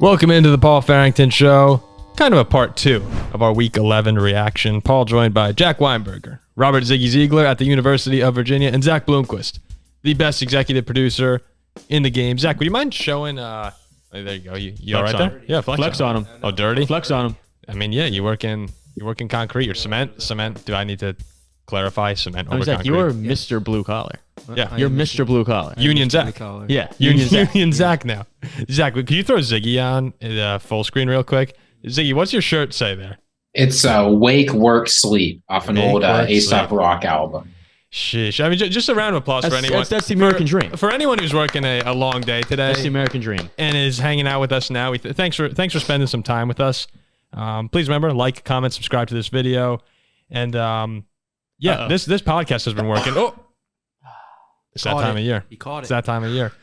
Welcome into the Paul Farrington Show. Kind of a part 2 of our Week 11 reaction. Paul joined by Jack Weinberger, Robert Ziggy Ziegler at the University of Virginia, and Zach Bloomquist, the best executive producer in the game. Zach, would you mind showing... there you go. You all right there? Yeah, flex on him. Oh, dirty? Flex on him. I mean, yeah, you work in concrete. You're cement. Do I need to clarify cement over Zach, concrete? you're Mr. Blue Collar. Yeah. You're Mr. Blue Collar. Union Zach. Yeah. Union Zach now. Zach, could you throw Ziggy on full screen real quick? Ziggy, what's your shirt say there? It's Wake, Work, Sleep off an old A$AP Rock album. Sheesh. I mean, just a round of applause for anyone. That's the American dream. For anyone who's working a long day today. That's the American dream. And is hanging out with us now. Thanks for spending some time with us. Please remember, like, comment, subscribe to this video. And this podcast has been working. Oh, it's that time of year. He caught it. It's that time of year.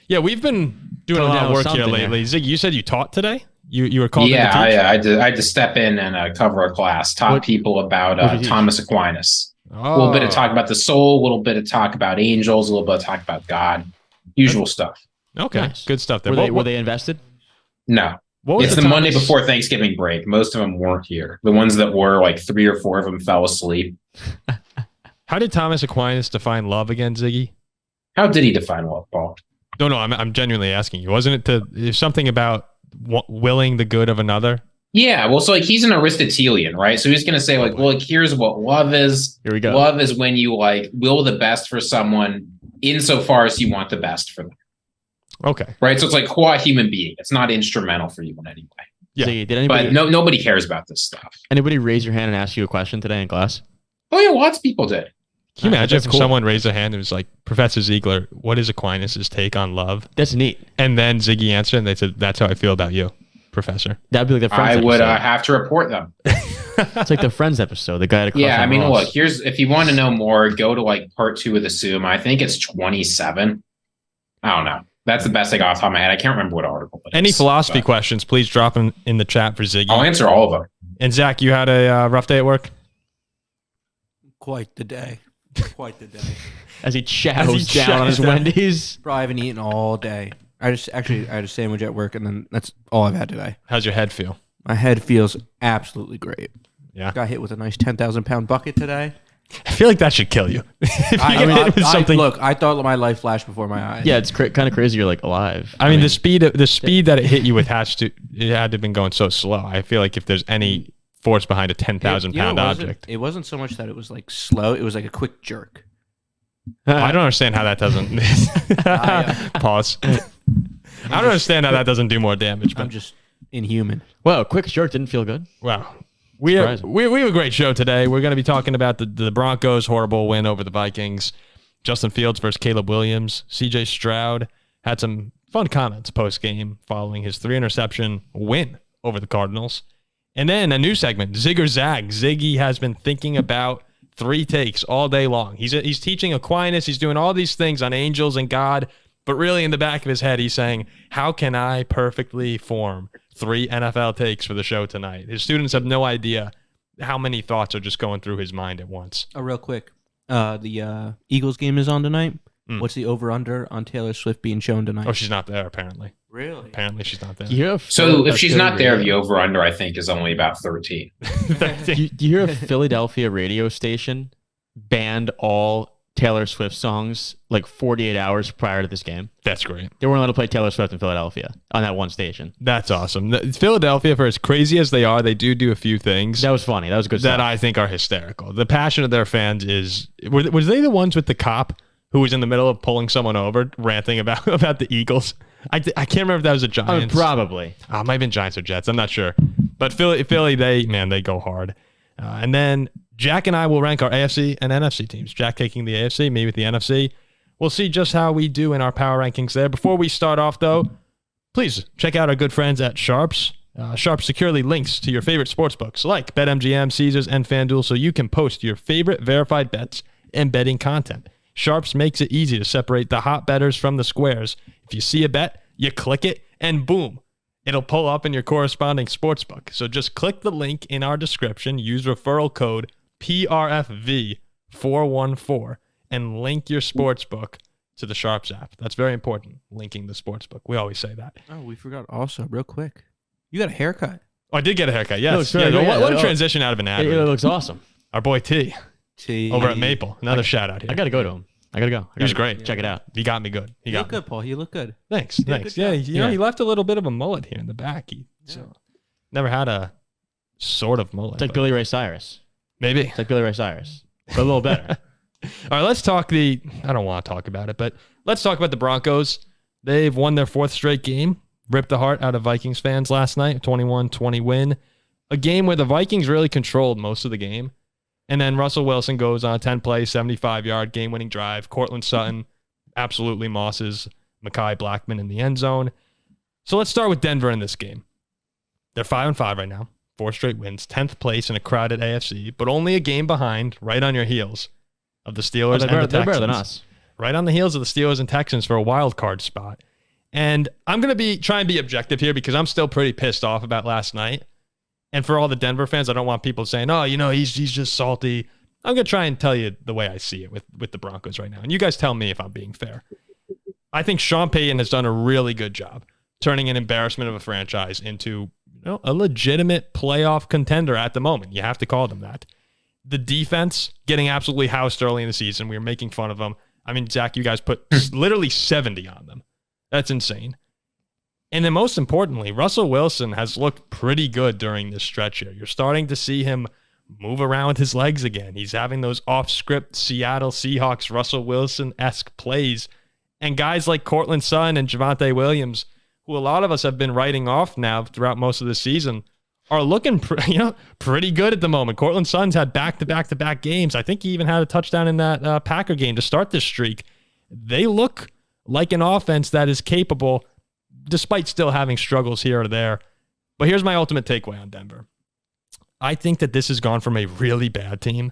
Yeah, we've been doing a lot of work here lately. Ziggy, you said you taught today? You were called in to teach? I had to step in and cover a class, taught people about Thomas Aquinas. A little bit of talk about the soul, a little bit of talk about angels, a little bit of talk about God. Usual stuff. Okay, nice. Good stuff there. Were they invested? No. It's the Monday before Thanksgiving break. Most of them weren't here. The ones that were, like 3 or 4 of them fell asleep. How did Thomas Aquinas define love again, Ziggy? How did he define love, Paul? No, I'm genuinely asking you. Wasn't it something about willing the good of another? Yeah, well, so he's an Aristotelian, right? So he's going to say here's what love is. Here we go. Love is when you will the best for someone insofar as you want the best for them. Okay. Right. So it's like qua human being. It's not instrumental for you in any way. Yeah. Did anybody, but nobody cares about this stuff. Anybody raise your hand and ask you a question today in class? Oh yeah, lots of people did. Can you imagine if someone raised their hand and was like, Professor Ziegler, what is Aquinas' take on love? That's neat. And then Ziggy answered and they said, that's how I feel about you, Professor. That'd be like the Friends I would episode. have to report them. It's like the Friends episode. The guy had a crush Yeah, I mean, Ross. look, if you want to know more, go to part 2 of the Zoom. I think it's 27. I don't know. That's the best I got off the top of my head. I can't remember what article it is. Any philosophy questions, please drop them in the chat for Ziggy. I'll answer all of them. And Zach, you had a rough day at work? Quite the day. Quite the day. As he chows down on his Wendy's. Bro, I haven't eaten all day. I had a sandwich at work, and then that's all I've had today. How's your head feel? My head feels absolutely great. Yeah. Got hit with a nice 10,000-pound bucket today. I feel like that should kill you. Look, I thought my life flashed before my eyes. Yeah, it's kind of crazy. You're like alive. I mean, the speed that it hit you with had to have been going so slow. I feel like if there's any force behind a 10,000-pound object, it wasn't so much that it was like slow. It was like a quick jerk. I don't understand how that doesn't. Pause. I don't understand how that doesn't do more damage. But I'm just inhuman. Well, quick jerk didn't feel good. Wow. We have a great show today. We're going to be talking about the Broncos' horrible win over the Vikings. Justin Fields versus Caleb Williams. CJ Stroud had some fun comments post-game following his 3-interception win over the Cardinals. And then a new segment, Zig or Zag. Ziggy has been thinking about 3 takes all day long. He's teaching Aquinas. He's doing all these things on angels and God. But really in the back of his head, he's saying, how can I perfectly form 3 NFL takes for the show tonight? His students have no idea how many thoughts are just going through his mind at once. Oh, real quick. The Eagles game is on tonight. What's the over-under on Taylor Swift being shown tonight? Oh, she's not there, apparently. Really? Apparently she's not there. So if she's not there, the over-under, I think, is only about 13. Do you hear a Philadelphia radio station banned all Taylor Swift songs like 48 hours prior to this game? That's great. They weren't allowed to play Taylor Swift in Philadelphia on that one station. That's awesome. Philadelphia, for as crazy as they are, they do a few things. That was funny. That was good stuff. That I think are hysterical. The passion of their fans is... Was they the ones with the cop who was in the middle of pulling someone over, ranting about the Eagles? I can't remember if that was a Giants. Probably. It might have been Giants or Jets. I'm not sure. But Philly, they go hard. And then Jack and I will rank our AFC and NFC teams. Jack taking the AFC, me with the NFC. We'll see just how we do in our power rankings there. Before we start off, though, please check out our good friends at Sharps. Sharps securely links to your favorite sportsbooks like BetMGM, Caesars, and FanDuel so you can post your favorite verified bets and betting content. Sharps makes it easy to separate the hot bettors from the squares. If you see a bet, you click it, and boom, it'll pull up in your corresponding sportsbook. So just click the link in our description, use referral code PRFV414, and link your sportsbook to the Sharps app. That's very important, linking the sportsbook. We always say that. Oh, we forgot also, real quick. You got a haircut. Oh, I did get a haircut, yes. No, what a transition out of an ad. It looks awesome. Our boy T. Over at Maple. Another shout out here. I got to go to him. He was great. Check it out. He got me good. You look good, Paul. You look good. Thanks. Yeah, he left a little bit of a mullet here in the back. So never had a sort of mullet. It's like Billy Ray Cyrus. Maybe. It's like Billy Ray Cyrus, but a little better. All right, let's talk I don't want to talk about it, but let's talk about the Broncos. They've won their 4th straight game, ripped the heart out of Vikings fans last night, 21-20 win. A game where the Vikings really controlled most of the game. And then Russell Wilson goes on a 10-play, 75-yard game-winning drive. Cortland Sutton absolutely mosses Mekhi Blackman in the end zone. So let's start with Denver in this game. They're 5-5 right now, 4 straight wins, 10th place in a crowded AFC, but only a game behind, right on your heels of the Steelers and the Texans. They're better than us. Right on the heels of the Steelers and Texans for a wild card spot. And I'm going to try and be objective here because I'm still pretty pissed off about last night. And for all the Denver fans, I don't want people saying, oh, he's just salty. I'm going to try and tell you the way I see it with the Broncos right now. And you guys tell me if I'm being fair. I think Sean Payton has done a really good job turning an embarrassment of a franchise into a legitimate playoff contender at the moment. You have to call them that. The defense getting absolutely housed early in the season. We were making fun of them. I mean, Zach, you guys put literally 70 on them. That's insane. And then most importantly, Russell Wilson has looked pretty good during this stretch here. You're starting to see him move around with his legs again. He's having those off-script Seattle Seahawks Russell Wilson-esque plays. And guys like Cortland Sutton and Javonte Williams, who a lot of us have been writing off now throughout most of the season, are looking pretty good at the moment. Cortland Sutton's had back-to-back games. I think he even had a touchdown in that Packer game to start this streak. They look like an offense that is capable, despite still having struggles here or there. But here's my ultimate takeaway on Denver. I think that this has gone from a really bad team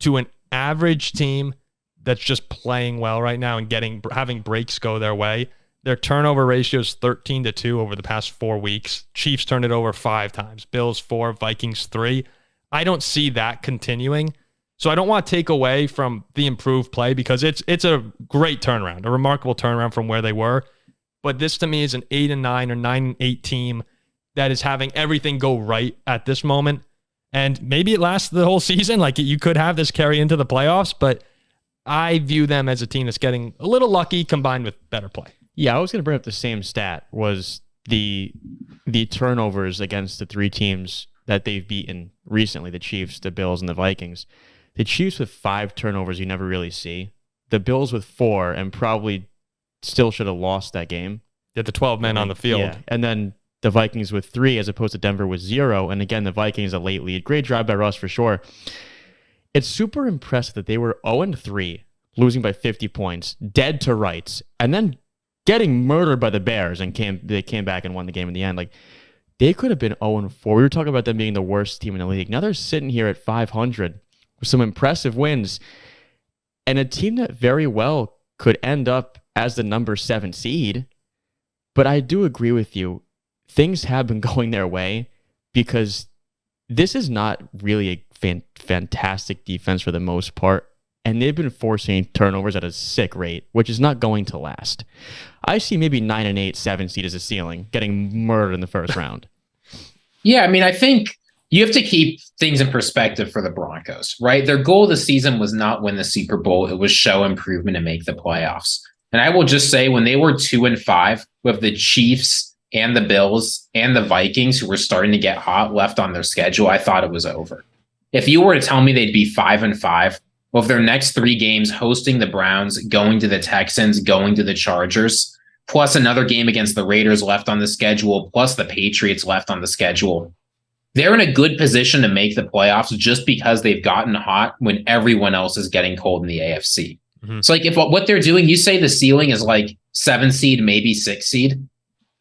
to an average team that's just playing well right now and having breaks go their way. Their turnover ratio is 13-2 over the past 4 weeks. Chiefs turned it over 5 times. Bills 4, Vikings 3. I don't see that continuing. So I don't want to take away from the improved play because it's a great turnaround, a remarkable turnaround from where they were. But this to me is an 8-9 or 9-8 team that is having everything go right at this moment. And maybe it lasts the whole season. Like you could have this carry into the playoffs, but I view them as a team that's getting a little lucky combined with better play. Yeah, I was going to bring up the same stat, was the turnovers against the 3 teams that they've beaten recently, the Chiefs, the Bills, and the Vikings. The Chiefs with 5 turnovers you never really see. The Bills with 4 and probably still should have lost that game. They had the 12 men on the field. Yeah. And then the Vikings with 3 as opposed to Denver with 0. And again, the Vikings a late lead. Great drive by Russ for sure. It's super impressive that they were 0-3, losing by 50 points, dead to rights, and then getting murdered by the Bears, and they came back and won the game in the end. Like, they could have been 0-4. We were talking about them being the worst team in the league. Now they're sitting here at 500 with some impressive wins, and a team that very well could end up as the number 7 seed. But I do agree with you. Things have been going their way because this is not really a fantastic defense for the most part. And they've been forcing turnovers at a sick rate, which is not going to last. I see maybe 9-8, 7 seed as a ceiling, getting murdered in the first round. Yeah, I mean, I think you have to keep things in perspective for the Broncos, right? Their goal this season was not win the Super Bowl. It was show improvement and make the playoffs. And I will just say, when they were 2-5 with the Chiefs and the Bills and the Vikings, who were starting to get hot, left on their schedule, I thought it was over. If you were to tell me they'd be 5-5, with their next 3 games hosting the Browns, going to the Texans, going to the Chargers, plus another game against the Raiders left on the schedule, plus the Patriots left on the schedule, they're in a good position to make the playoffs just because they've gotten hot when everyone else is getting cold in the AFC. Mm-hmm. So like if what they're doing, you say the ceiling is like 7 seed, maybe 6 seed.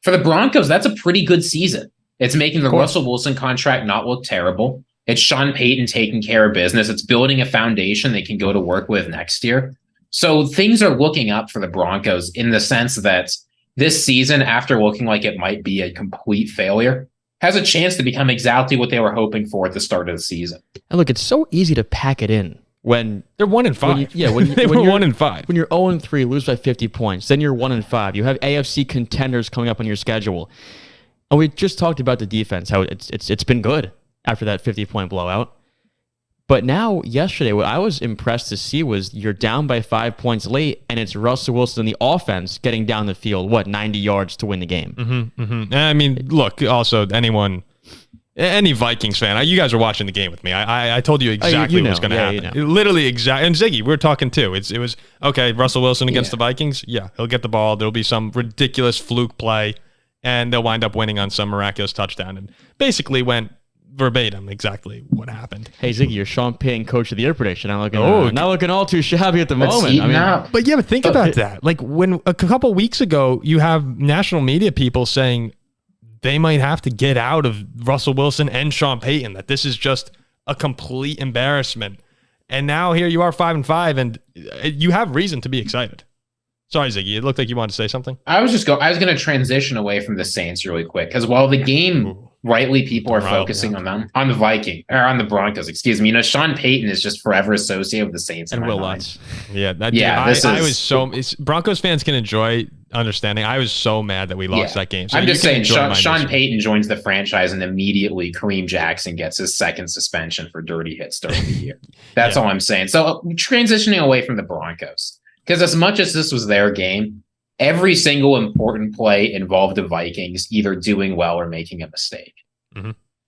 For the Broncos, that's a pretty good season. It's making the Russell Wilson contract not look terrible. It's Sean Payton taking care of business. It's building a foundation they can go to work with next year. So things are looking up for the Broncos in the sense that this season, after looking like it might be a complete failure, has a chance to become exactly what they were hoping for at the start of the season. And look, it's so easy to pack it in when They're 1-5. They were 1-5. When you're 0-3, lose by 50 points, then you're 1-5. You have AFC contenders coming up on your schedule. And we just talked about the defense, how it's been good after that 50-point blowout. But now, yesterday, what I was impressed to see was you're down by 5 points late, and it's Russell Wilson and the offense getting down the field, 90 yards to win the game. I mean, look, also, any Vikings fan, you guys were watching the game with me. I told you exactly what was going to happen. Literally exactly. And Ziggy, we were talking too. It was, okay, Russell Wilson against the Vikings. Yeah, he'll get the ball. There'll be some ridiculous fluke play, and they'll wind up winning on some miraculous touchdown. And basically went verbatim exactly what happened. Hey, Ziggy, you're Sean Payton, coach of the year prediction. Not looking all too shabby at the moment. But think about that. Like when a couple weeks ago, you have national media people saying they might have to get out of Russell Wilson and Sean Payton, that this is just a complete embarrassment. And now here you are 5-5, and you have reason to be excited. Sorry, Ziggy. It looked like you wanted to say something. I was going to transition away from the Saints really quick, because while the game, rightly, people are focusing on the Broncos, excuse me. Sean Payton is just forever associated with the Saints. And Will Lutz. Broncos fans can enjoy understanding. I was so mad that we lost that game. So I'm just saying, Sean Payton joins the franchise, and immediately Kareem Jackson gets his second suspension for dirty hits during the year. That's all I'm saying. So transitioning away from the Broncos, because as much as this was their game, every single important play involved the Vikings either doing well or making a mistake.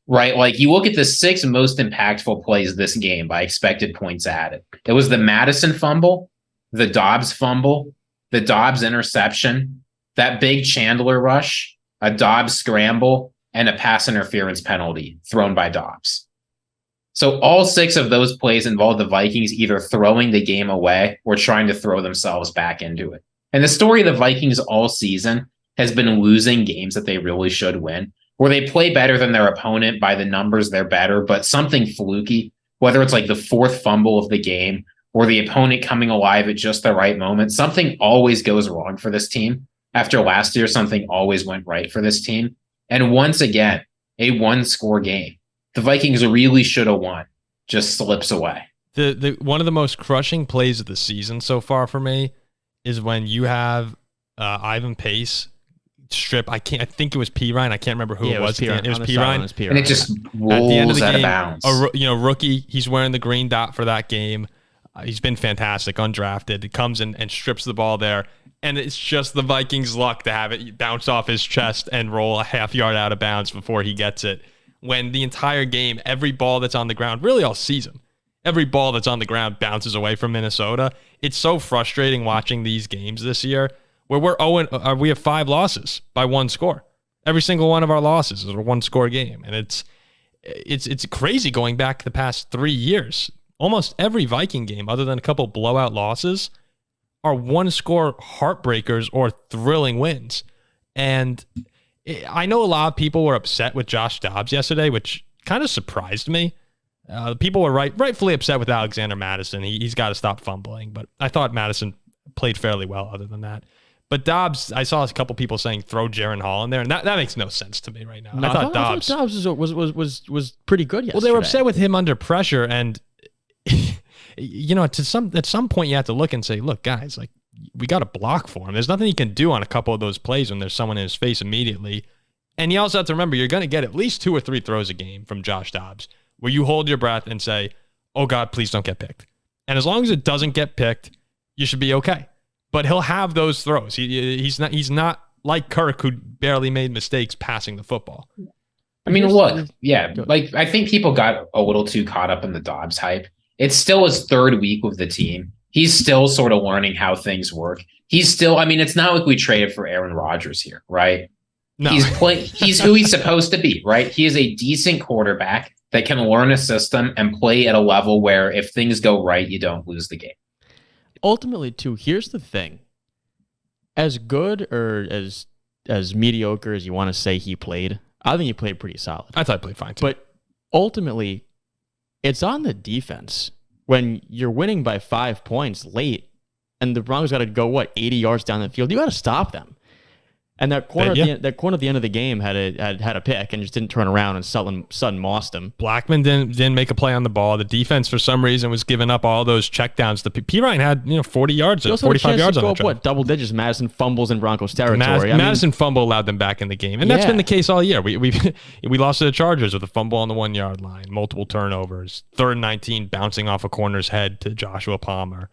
Right? Like, you look at the 6 most impactful plays this game by expected points added. It was the Madison fumble, the Dobbs fumble, the Dobbs interception, that big Chandler rush, a Dobbs scramble, and a pass interference penalty thrown by Dobbs. So all 6 of those plays involved the Vikings either throwing the game away or trying to throw themselves back into it. And the story of the Vikings all season has been losing games that they really should win, where they play better than their opponent. By the numbers, they're better, but something fluky, whether it's like the 4th fumble of the game or the opponent coming alive at just the right moment, something always goes wrong for this team. After last year, something always went right for this team. And once again, a 1-score game. The Vikings really should have won, just slips away. The one of the most crushing plays of the season so far for me is when you have Ivan Pace strip. I think it was P. Ryan. I can't remember who it was. It was P. Ryan. And it just rolls out of bounds. Rookie, he's wearing the green dot for that game. He's been fantastic, undrafted. He comes in and strips the ball there. And it's just the Vikings' luck to have it bounce off his chest and roll a half yard out of bounds before he gets it. When the entire game, every ball that's on the ground, really all season, every ball that's on the ground bounces away from Minnesota. It's so frustrating watching these games this year where we have 5 losses by 1 score. Every single one of our losses is a 1-score game. And it's crazy going back the past 3 years. Almost every Viking game, other than a couple blowout losses, are 1-score heartbreakers or thrilling wins. And I know a lot of people were upset with Josh Dobbs yesterday, which kind of surprised me. People were rightfully upset with Alexander Madison. He's got to stop fumbling, but I thought Madison played fairly well other than that. But Dobbs, I saw a couple people saying throw Jaron Hall in there, and that makes no sense to me right now. No, I thought Dobbs was pretty good yesterday. Well, they were upset with him under pressure, and at some point you have to look and say, look, guys, like, we got to block for him. There's nothing he can do on a couple of those plays when there's someone in his face immediately. And you also have to remember, you're going to get at least 2 or 3 throws a game from Josh Dobbs where you hold your breath and say, oh, God, please don't get picked. And as long as it doesn't get picked, you should be okay. But he'll have those throws. He's not like Kirk, who barely made mistakes passing the football. I mean, look, I think people got a little too caught up in the Dobbs hype. It's still his 3rd week with the team. He's still sort of learning how things work. It's not like we traded for Aaron Rodgers here, right? No. He's who he's supposed to be, right? He is a decent quarterback that can learn a system and play at a level where if things go right, you don't lose the game. Ultimately, too, here's the thing. As good or as mediocre as you want to say he played, I think he played pretty solid. I thought he played fine, too. But ultimately, it's on the defense. When you're winning by 5 points late and the Broncos got to go, 80 yards down the field, you got to stop them. And that corner, that corner at the end of the game had a pick and just didn't turn around, and Sutton mossed him. Blackman didn't make a play on the ball. The defense, for some reason, was giving up all those checkdowns. The P. Ryan had 40 yards, 45 yards on that drive. Double digits. Madison fumbles in Broncos territory. Madison fumble allowed them back in the game, and that's been the case all year. We lost to the Chargers with a fumble on the 1 yard line, multiple turnovers, 3rd and 19 bouncing off a corner's head to Joshua Palmer.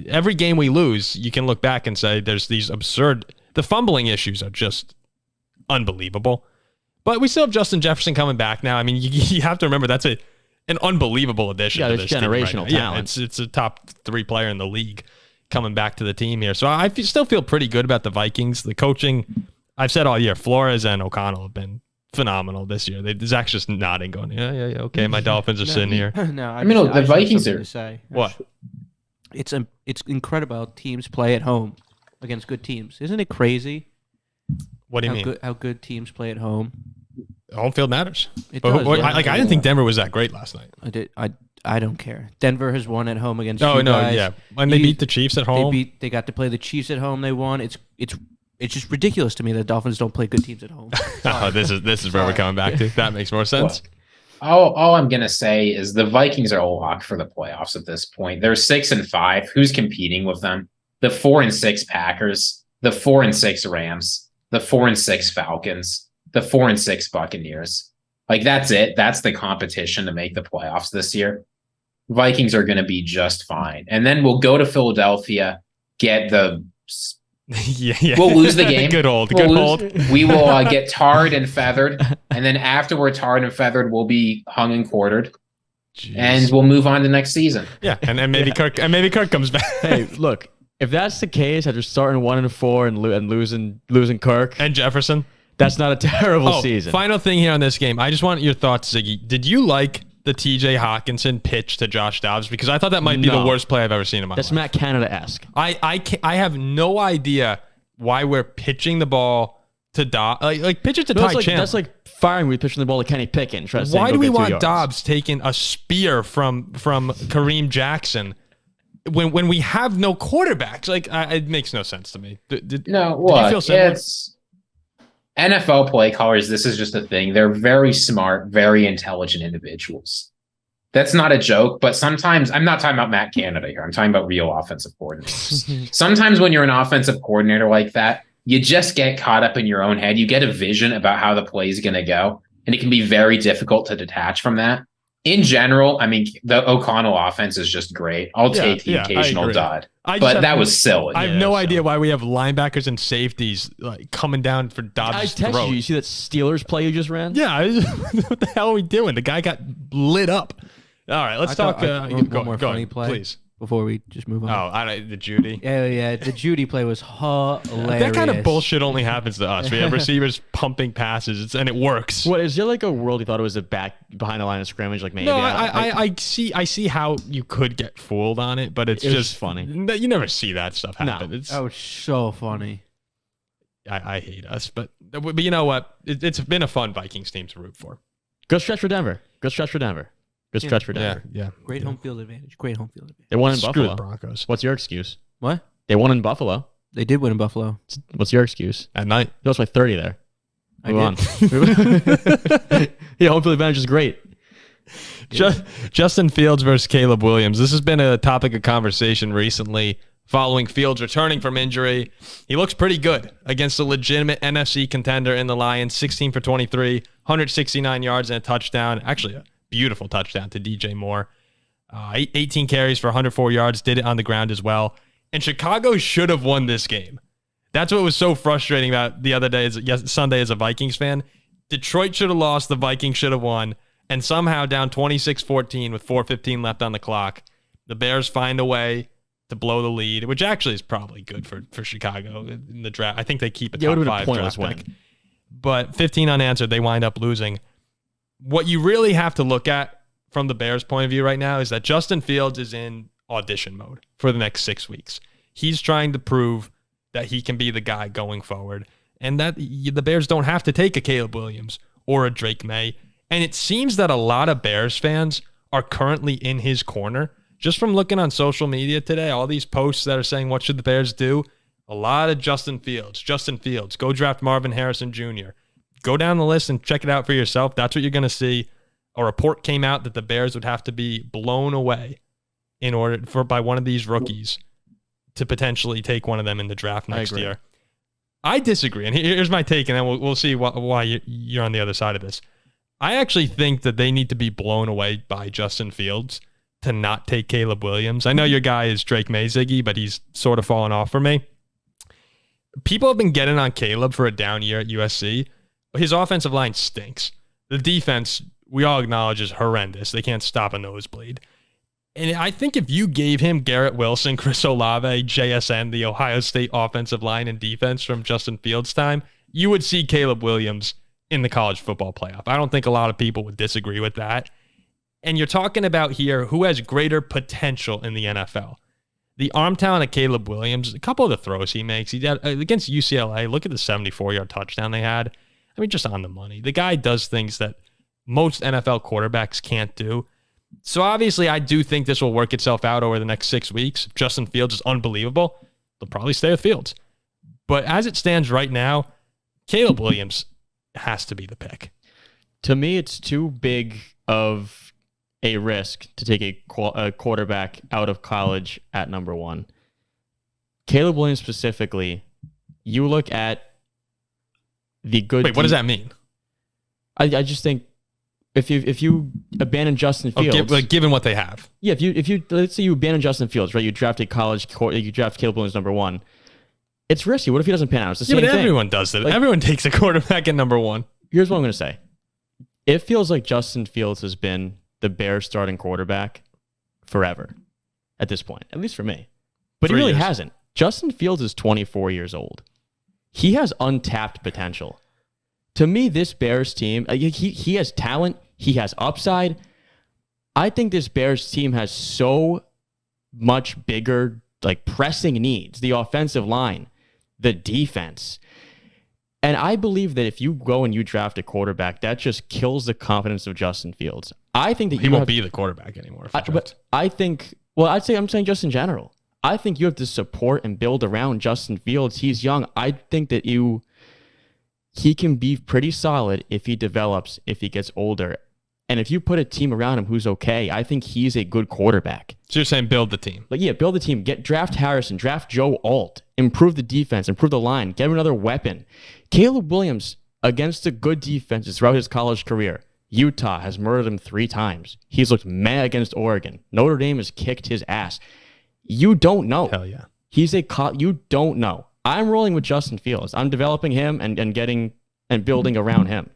Every game we lose, you can look back and say there's these absurd. The fumbling issues are just unbelievable. But we still have Justin Jefferson coming back now. I mean, you have to remember that's an unbelievable addition. Yeah, to it's this generational team talent. Yeah, it's a top 3 player in the league coming back to the team here. So I still feel pretty good about the Vikings. The coaching, I've said all year, Flores and O'Connell have been phenomenal this year. Zach's just nodding, going, yeah, okay, my Dolphins are sitting here. No, the Vikings are. To say. What? It's incredible how teams play at home against good teams. Isn't it crazy? What do you mean? How good teams play at home. Home field matters. It does. I didn't think Denver was that great last night. I don't care. Denver has won at home against. When they beat the Chiefs at home, they got to play the Chiefs at home. They won. It's just ridiculous to me that Dolphins don't play good teams at home. This is where we're coming back to. That makes more sense. All I'm gonna say is the Vikings are a lock for the playoffs at this point. They're 6-5. Who's competing with them? The 4-6 Packers, the 4-6 Rams, the 4-6 Falcons, the 4-6 Buccaneers. Like, that's it. That's the competition to make the playoffs this year. Vikings are going to be just fine. And then we'll go to Philadelphia, get the... We'll lose the game. Good hold. We will get tarred and feathered. And then after we're tarred and feathered, we'll be hung and quartered. Jeez. And we'll move on to next season. Yeah, and maybe Kirk comes back. Hey, look. If that's the case, after starting 1-4 and losing Kirk and Jefferson, that's not a terrible season. Final thing here on this game, I just want your thoughts, Ziggy. Did you like the T.J. Hawkinson pitch to Josh Dobbs? Because I thought that might be the worst play I've ever seen in my life. That's Matt Canada-esque. I have no idea why we're pitching the ball to Dobbs. Like pitch it to Ty Chandler. That's like firing. We pitching the ball to Kenny Pickett. Why do we want Dobbs taking a spear from Kareem Jackson? When we have no quarterbacks, it makes no sense to me. Did you feel similar? It's NFL play callers. This is just a thing. They're very smart, very intelligent individuals. That's not a joke, but sometimes I'm not talking about Matt Canada here. I'm talking about real offensive coordinators. Sometimes when you're an offensive coordinator like that, you just get caught up in your own head. You get a vision about how the play is going to go, and it can be very difficult to detach from that. In general, I mean, the O'Connell offense is just great. I'll take the occasional dud, but that was silly. I have no idea why we have linebackers and safeties coming down for Dobbs' throat. I texted you. You see that Steelers play you just ran? Yeah. What the hell are we doing? The guy got lit up. All right, let's talk. One more funny play, please. Before we just move on. The Judy. Yeah, the Judy play was hilarious. That kind of bullshit only happens to us. We have receivers pumping passes, and it works. What is there like a world you thought it was a back behind the line of scrimmage? Like maybe. No, I see how you could get fooled on it, but it's just funny. You never see that stuff happen. No, that was so funny. I hate us, but you know what? It's been a fun Vikings team to root for. Good stretch for Denver. Good stretch for Denver. Yeah. Great home field advantage. They won in Screw Buffalo. the Broncos. What's your excuse? What? They won in Buffalo. They did win in Buffalo. What's your excuse? At night. You lost by 30 there. Move on. Home field advantage is great. Justin Fields versus Caleb Williams. This has been a topic of conversation recently following Fields returning from injury. He looks pretty good against a legitimate NFC contender in the Lions. 16 for 23, 169 yards and a touchdown. Actually, a beautiful touchdown to DJ Moore. 18 carries for 104 yards, did it on the ground as well. And Chicago should have won this game. That's what was so frustrating about the other day, Sunday as a Vikings fan. Detroit should have lost, the Vikings should have won, and somehow down 26-14 with 4:15 left on the clock, the Bears find a way to blow the lead, which actually is probably good for Chicago in the draft. I think they keep a top 5 draft pick. But 15 unanswered, they wind up losing. What you really have to look at from the Bears' point of view right now is that Justin Fields is in audition mode for the next 6 weeks. He's trying to prove that he can be the guy going forward, and that the Bears don't have to take a Caleb Williams or a Drake May. And it seems that a lot of Bears fans are currently in his corner. Just from looking on social media today, all these posts that are saying, what should the Bears do? A lot of Justin Fields. Go draft Marvin Harrison Jr. Go down the list and check it out for yourself. That's what you're going to see. A report came out that the Bears would have to be blown away in order by one of these rookies to potentially take one of them in the draft next year. I disagree, and here's my take, and then we'll see why you're on the other side of this. I actually think that they need to be blown away by Justin Fields to not take Caleb Williams. I know your guy is Drake May, Ziggy, but he's sort of fallen off for me. People have been getting on Caleb for a down year at USC, but his offensive line stinks. The defense, we all acknowledge, is horrendous. They can't stop a nosebleed. And I think if you gave him Garrett Wilson, Chris Olave, JSN, the Ohio State offensive line and defense from Justin Fields' time, you would see Caleb Williams in the college football playoff. I don't think a lot of people would disagree with that. And you're talking about here who has greater potential in the NFL. The arm talent of Caleb Williams, a couple of the throws he makes, he did against UCLA, look at the 74-yard touchdown they had. I mean, just on the money. The guy does things that most NFL quarterbacks can't do. So obviously, I do think this will work itself out over the next 6 weeks. Justin Fields is unbelievable. They'll probably stay with Fields. But as it stands right now, Caleb Williams has to be the pick. To me, it's too big of a risk to take a quarterback out of college at number one. Caleb Williams specifically, you look at the good... Wait, what does that mean? I just think if you abandon Justin Fields, given what they have, yeah. If you let's say you abandon Justin Fields, right? You draft you draft Caleb Williams number one. It's risky. What if he doesn't pan out? It's the same but thing. Everyone does it. Everyone takes a quarterback at number one. Here's what I'm going to say. It feels like Justin Fields has been the Bears starting quarterback forever at this point, at least for me. But 3 he really years. hasn't. Justin Fields is 24 years old. He has untapped potential. To me, this Bears team, he has talent. He has upside. I think this Bears team has so much bigger, pressing needs. The offensive line, the defense. And I believe that if you go and you draft a quarterback, that just kills the confidence of Justin Fields. I think that he won't be the quarterback anymore. I'm saying just in general. I think you have to support and build around Justin Fields. He's young. I think that he can be pretty solid if he develops, if he gets older. And if you put a team around him who's okay, I think he's a good quarterback. So you're saying build the team. Build the team. Draft Harrison, draft Joe Alt, improve the defense, improve the line, get him another weapon. Caleb Williams, against the good defenses throughout his college career, Utah has murdered him 3 times. He's looked mad against Oregon. Notre Dame has kicked his ass. You don't know. Hell yeah. You don't know. I'm rolling with Justin Fields. I'm developing him and building around him.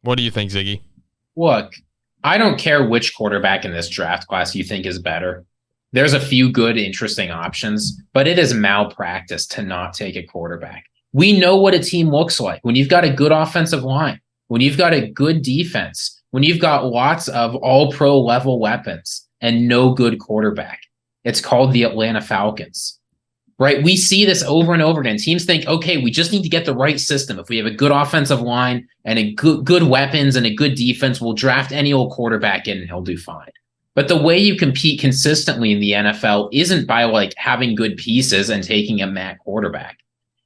What do you think, Ziggy? Look, I don't care which quarterback in this draft class you think is better. There's a few good, interesting options, but it is malpractice to not take a quarterback. We know what a team looks like when you've got a good offensive line, when you've got a good defense, when you've got lots of all-pro level weapons and no good quarterback. It's called the Atlanta Falcons. Right? We see this over and over again. Teams think, okay, we just need to get the right system. If we have a good offensive line and a good weapons and a good defense, we'll draft any old quarterback in and he'll do fine. But the way you compete consistently in the NFL isn't by having good pieces and taking a MAC quarterback.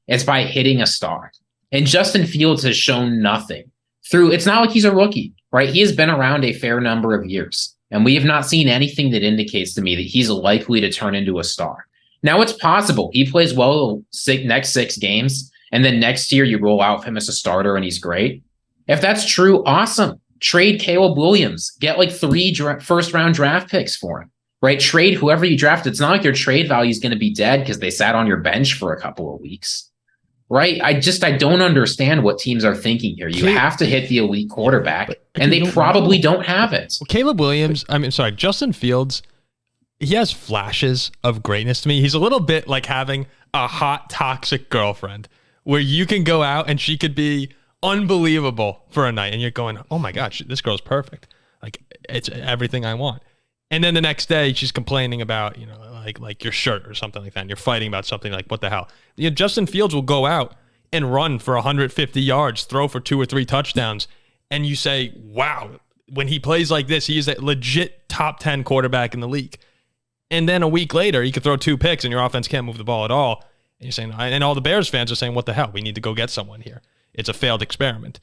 It's by hitting a star. And Justin Fields has shown nothing it's not like he's a rookie, right? He has been around a fair number of years, and we have not seen anything that indicates to me that he's likely to turn into a star. Now, it's possible he plays well next 6 games, and then next year you roll out him as a starter and he's great. If that's true, awesome. Trade Caleb Williams. Get 3 first-round draft picks for him, right? Trade whoever you draft. It's not like your trade value is going to be dead because they sat on your bench for a couple of weeks, right? I don't understand what teams are thinking here. You have to hit the elite quarterback, and they probably don't have it. Well, Caleb Williams, Justin Fields, he has flashes of greatness to me. He's a little bit like having a hot, toxic girlfriend where you can go out and she could be unbelievable for a night. And you're going, oh my God, this girl's perfect. It's everything I want. And then the next day she's complaining about, like your shirt or something like that. And you're fighting about something what the hell? Justin Fields will go out and run for 150 yards, throw for 2 or 3 touchdowns. And you say, wow, when he plays like this, he is a legit top 10 quarterback in the league. And then a week later, he could throw 2 picks and your offense can't move the ball at all. And you're saying, and all the Bears fans are saying, what the hell? We need to go get someone here. It's a failed experiment.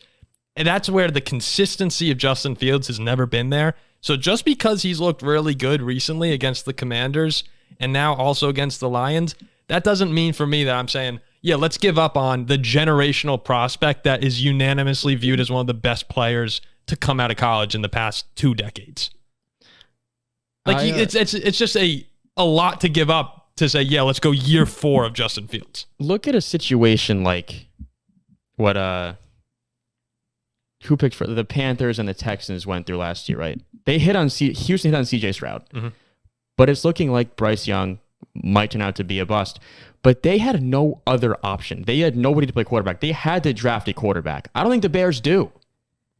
And that's where the consistency of Justin Fields has never been there. So just because he's looked really good recently against the Commanders and now also against the Lions, that doesn't mean for me that I'm saying, yeah, let's give up on the generational prospect that is unanimously viewed as one of the best players to come out of college in the past 2 decades. It's just a lot to give up to say, yeah, let's go year 4 of Justin Fields. Look at a situation like what who picked for the Panthers and the Texans went through last year, right? They hit on Houston hit on CJ Stroud, but it's looking like Bryce Young might turn out to be a bust. But they had no other option. They had nobody to play quarterback. They had to draft a quarterback. I don't think the Bears do.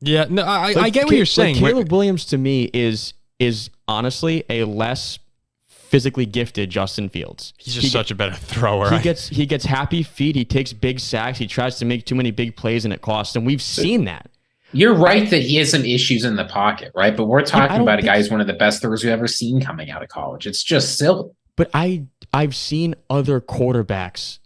Yeah, no, I get what you're saying. Caleb Williams to me is honestly a less physically gifted Justin Fields. He's just such a better thrower. He gets happy feet. He takes big sacks. He tries to make too many big plays and it costs. And we've seen that. You're right that he has some issues in the pocket, right? But we're talking about a guy who's one of the best throwers we've ever seen coming out of college. It's just silly. But I've seen other quarterbacks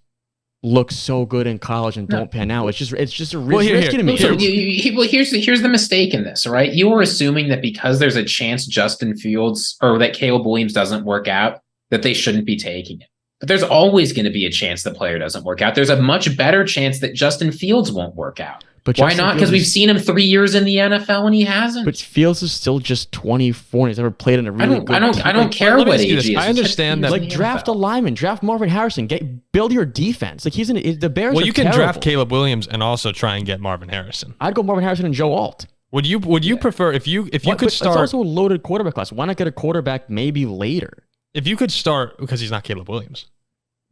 look so good in college and don't pan out. It's just a risk to me. So here's the mistake in this, right? You were assuming that because there's a chance Justin Fields or that Caleb Williams doesn't work out, that they shouldn't be taking it. But there's always going to be a chance the player doesn't work out. There's a much better chance that Justin Fields won't work out. But why not? Because we've seen him 3 years in the NFL and he hasn't. But Fields is still just 24. He's never played in a really good team. I don't care what age he is. I understand that. Like draft a lineman, draft Marvin Harrison, build your defense. Like the Bears. Well, you can terrible. draft Caleb Williams and also try and get Marvin Harrison. I'd go Marvin Harrison and Joe Alt. Would you prefer if you could start? It's also a loaded quarterback class. Why not get a quarterback maybe later? If you could start because he's not Caleb Williams.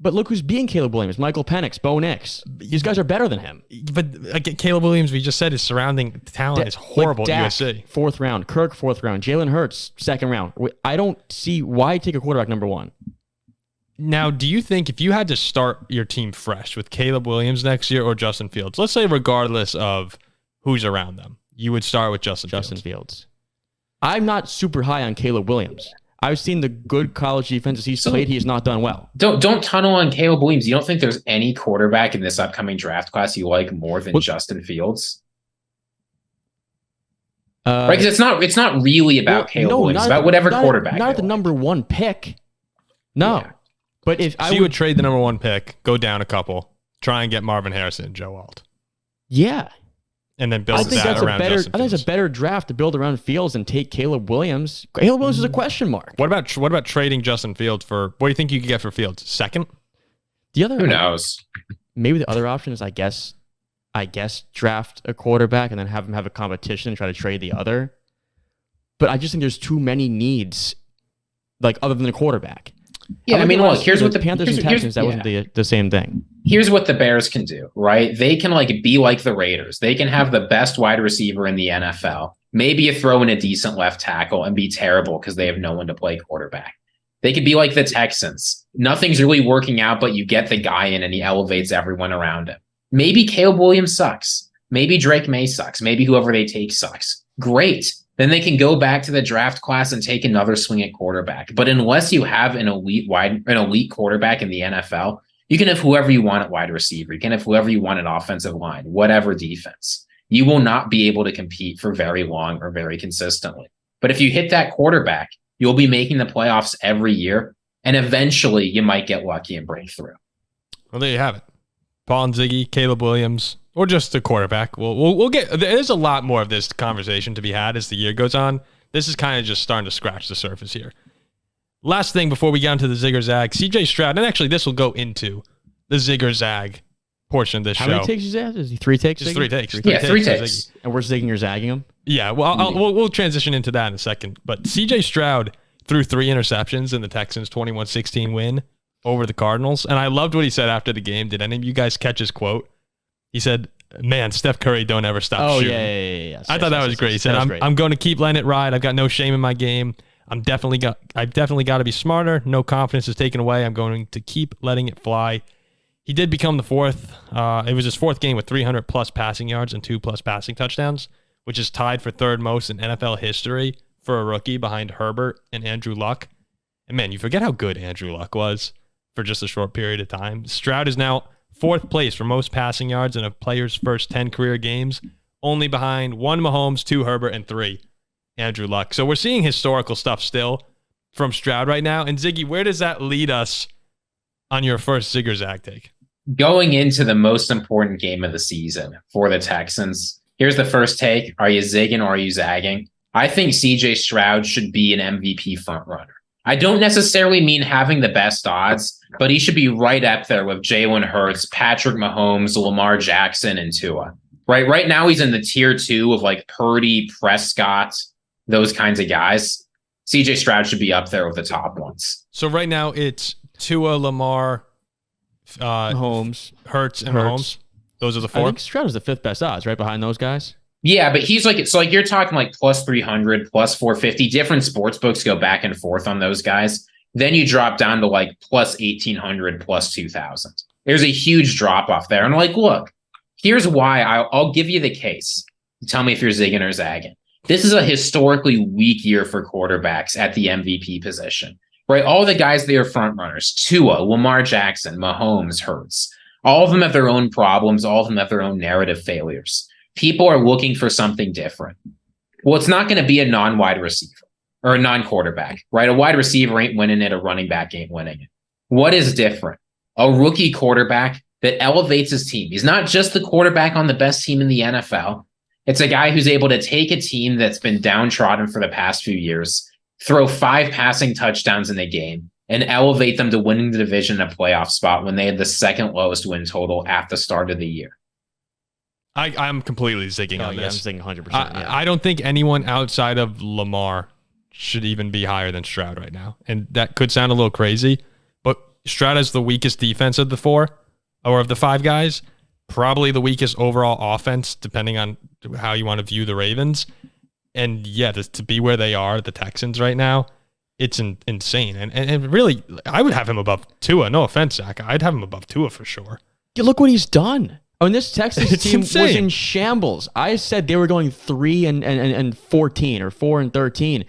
But look who's being Caleb Williams. Michael Penix, Bo Nix. These guys are better than him. But Caleb Williams, we just said his surrounding talent is horrible at USC. 4th round. Kirk, 4th round. Jalen Hurts, 2nd round. I don't see why take a quarterback number 1. Now, do you think if you had to start your team fresh with Caleb Williams next year or Justin Fields, let's say regardless of who's around them, you would start with Justin Fields? I'm not super high on Caleb Williams. I've seen the good college defenses he's played. He has not done well. Don't tunnel on Caleb Williams. You don't think there's any quarterback in this upcoming draft class you like more than Justin Fields? Right? Because it's not really about Caleb Williams. It's about whatever quarterback. Not the number 1 pick. No. Yeah. But if you would trade the number 1 pick, go down a couple, try and get Marvin Harrison and Joe Alt. Yeah. And then build that around Justin Fields. I think it's a better draft to build around Fields and take Caleb Williams. Caleb Williams is a question mark. What about trading Justin Fields for, what do you think you could get for Fields? 2nd? Who knows? Maybe the other option is, I guess, draft a quarterback and then have him have a competition and try to trade the other. But I just think there's too many needs, like other than the quarterback. Yeah, I mean, look, here's what the Panthers and Texans, that wasn't the same thing. Here's what the Bears can do, right? They can be like the Raiders. They can have the best wide receiver in the NFL. Maybe you throw in a decent left tackle and be terrible because they have no one to play quarterback. They could be like the Texans. Nothing's really working out, but you get the guy in and he elevates everyone around him. Maybe Caleb Williams sucks. Maybe Drake May sucks. Maybe whoever they take sucks. Great. Then they can go back to the draft class and take another swing at quarterback. But unless you have an elite quarterback in the NFL, you can have whoever you want at wide receiver. You can have whoever you want at offensive line, whatever defense. You will not be able to compete for very long or very consistently. But if you hit that quarterback, you'll be making the playoffs every year. And eventually you might get lucky and break through. Well, there you have it. Paul and Ziggy, Caleb Williams, or just the quarterback. We'll get. There's a lot more of this conversation to be had as the year goes on. This is kind of just starting to scratch the surface here. Last thing before we get into the Zigger Zag, CJ Stroud, and actually this will go into the Zigger Zag portion of this show. How many takes is that? Is he 3 takes? Just 3 takes. 3 takes. And we're zigging or zagging him? Yeah, well, we'll transition into that in a second. But CJ Stroud threw 3 interceptions in the Texans' 21-16 win over the Cardinals. And I loved what he said after the game. Did any of you guys catch his quote? He said, man, Steph Curry don't ever stop shooting. Yeah. I thought that was great. He said, I'm going to keep letting it ride. I've got no shame in my game. I've definitely got to be smarter. No confidence is taken away. I'm going to keep letting it fly. He did become the 4th. It was his 4th game with 300-plus passing yards and 2+ passing touchdowns, which is tied for 3rd most in NFL history for a rookie behind Herbert and Andrew Luck. And man, you forget how good Andrew Luck was. for just a short period of time. Stroud is now 4th place for most passing yards in a player's first 10 career games, only behind 1 Mahomes, 2 Herbert, and 3 Andrew Luck. So we're seeing historical stuff still from Stroud right now. And Ziggy, where does that lead us on your first Zigger Zag take? Going into the most important game of the season for the Texans, here's the first take. Are you zigging or are you zagging? I think CJ Stroud should be an MVP frontrunner. I don't necessarily mean having the best odds, but he should be right up there with Jalen Hurts, Patrick Mahomes, Lamar Jackson, and Tua. Right now he's in the tier 2 of like Purdy, Prescott, those kinds of guys. CJ Stroud should be up there with the top ones. So right now it's Tua, Lamar, Mahomes, Hurts, and Mahomes. Those are the 4. I think Stroud is the 5th best odds, right behind those guys. Yeah, but he's like, so like you're talking like plus 300, plus 450. Different sports books go back and forth on those guys. Then you drop down to like plus 1800, plus 2000. There's a huge drop off there. And like, look, here's why. I'll give you the case. Tell me if you're zigging or zagging. This is a historically weak year for quarterbacks at the MVP position, right? All the guys that are front runners, Tua, Lamar Jackson, Mahomes, Hurts, all of them have their own problems. All of them have their own narrative failures. People are looking for something different. Well, it's not going to be a non-wide receiver or a non-quarterback, right? A wide receiver ain't winning it. A running back ain't winning it. What is different? A rookie quarterback that elevates his team. He's not just the quarterback on the best team in the NFL. It's a guy who's able to take a team that's been downtrodden for the past few years, throw 5 passing touchdowns in a game, and elevate them to winning the division in a playoff spot when they had the 2nd lowest win total at the start of the year. I'm completely zigging on this. I'm zigging 100%. I don't think anyone outside of Lamar should even be higher than Stroud right now. And that could sound a little crazy, but Stroud has the weakest defense of the 4 or of the 5 guys, probably the weakest overall offense, depending on how you want to view the Ravens. And yeah, to be where they are, the Texans right now, it's insane. And really, I would have him above Tua. No offense, Zach. I'd have him above Tua for sure. Look what he's done. I mean, this Texans team insane. was in shambles. I said they were going 3-14 or 4-13.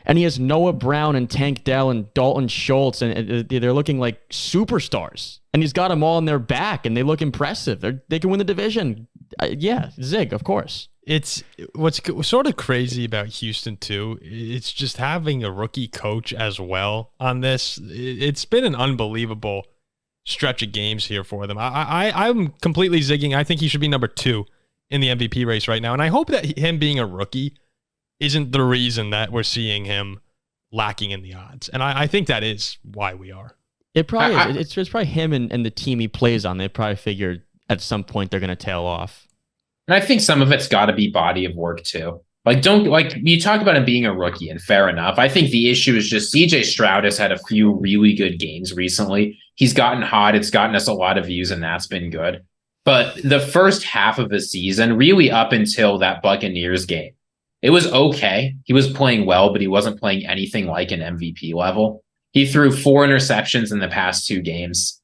And he has Noah Brown and Tank Dell and Dalton Schultz, and they're looking like superstars. And he's got them all on their back, and they look impressive. They can win the division. Yeah, Zig, of course. It's what's sort of crazy about Houston too. It's just having a rookie coach as well on this. It's been an unbelievable stretch of games here for them. I'm completely zigging. I think he should be number 2 in the MVP race right now, and I hope that him being a rookie isn't the reason that we're seeing him lacking in the odds. And I think that is why we are. It probably is. It's probably him and the team he plays on. They probably figured at some point they're going to tail off. And I think some of it's got to be body of work too. Like you talk about him being a rookie, and fair enough. I think the issue is just CJ Stroud has had a few really good games recently. He's gotten hot. It's gotten us a lot of views, and that's been good. But the first half of the season, really up until that Buccaneers game, it was okay. He was playing well, but he wasn't playing anything like an MVP level. He threw 4 interceptions in the past 2 games.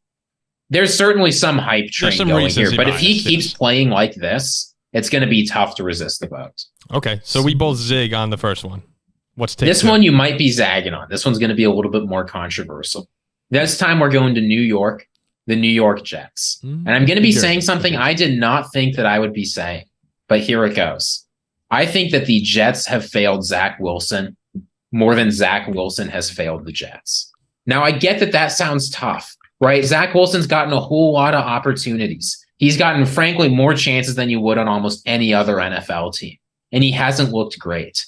There's certainly some hype train going here, but if he keeps playing like this, it's going to be tough to resist the vote. Okay, so we both zig on the first one. What's take this 2? one you might be zagging on. This one's going to be a little bit more controversial. This time we're going to New York, the New York Jets. And I'm going to be saying something I did not think that I would be saying, but here it goes. I think that the Jets have failed Zach Wilson more than Zach Wilson has failed the Jets. Now, I get that sounds tough, right? Zach Wilson's gotten a whole lot of opportunities. He's gotten, frankly, more chances than you would on almost any other NFL team, and he hasn't looked great.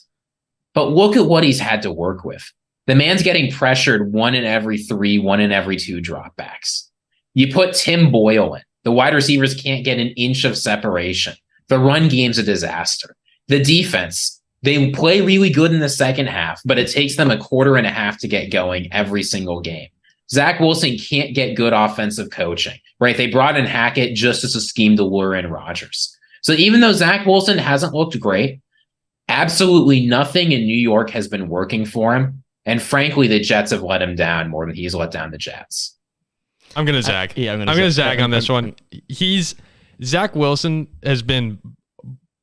But look at what he's had to work with. The man's getting pressured 1 in every 3, 1 in every 2 dropbacks. You put Tim Boyle in. The wide receivers can't get an inch of separation. The run game's a disaster. The defense, they play really good in the second half, but it takes them a quarter and a half to get going every single game. Zach Wilson can't get good offensive coaching, right? They brought in Hackett just as a scheme to lure in Rodgers. So even though Zach Wilson hasn't looked great, absolutely nothing in New York has been working for him. And frankly, the Jets have let him down more than he's let down the Jets. I'm going to zag. I'm going to zag on this one. Zach Wilson has been